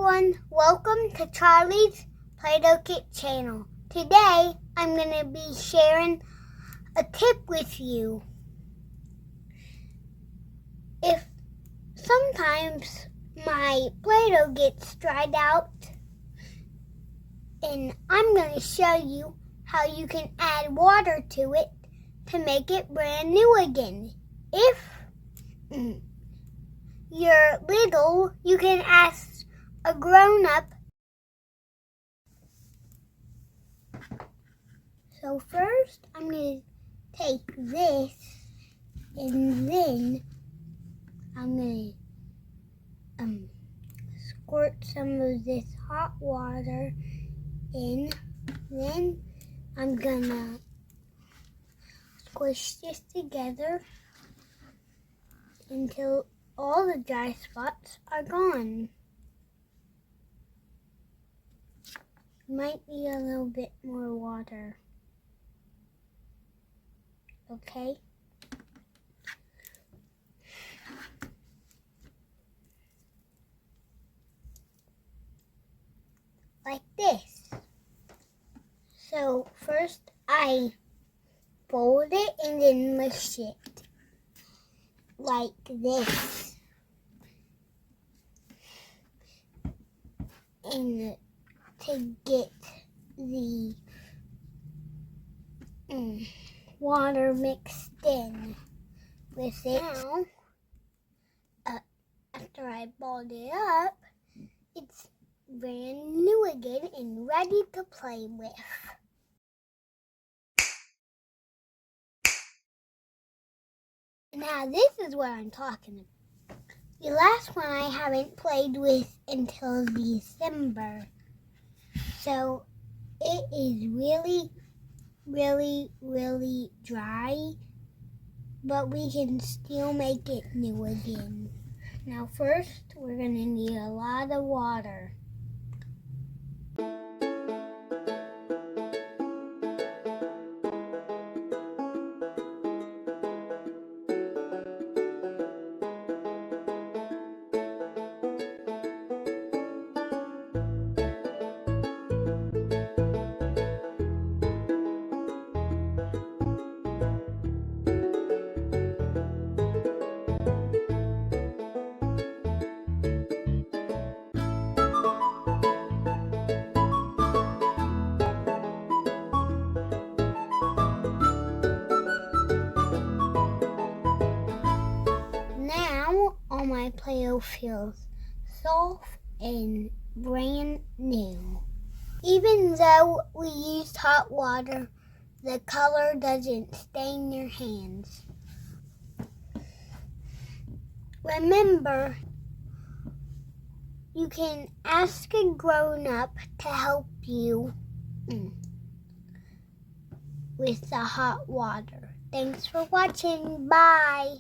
everyone, welcome to Charlie's Play-Doh Kit channel. Today, I'm going to be sharing a tip with you. If sometimes my Play-Doh gets dried out, and I'm going to show you how you can add water to it to make it brand new again. If you're little, you can ask a grown-up. So first, I'm going to take this, and then I'm going to squirt some of this hot water in. Then I'm going to squish this together until all the dry spots are gone. Might need a little bit more water. Okay? Like this. So first I fold it and then mush it. Like this. And to get the water mixed in with it. Now, after I balled it up, it's brand new again and ready to play with. Now this is what I'm talking about. The last one I haven't played with until December. So it is really dry, but we can still make it new again. Now first, we're going to need a lot of water. Now all my Play-Doh feels soft and brand new. Even though we used hot water, the color doesn't stain your hands. Remember, you can ask a grown-up to help you with the hot water. Thanks for watching. Bye.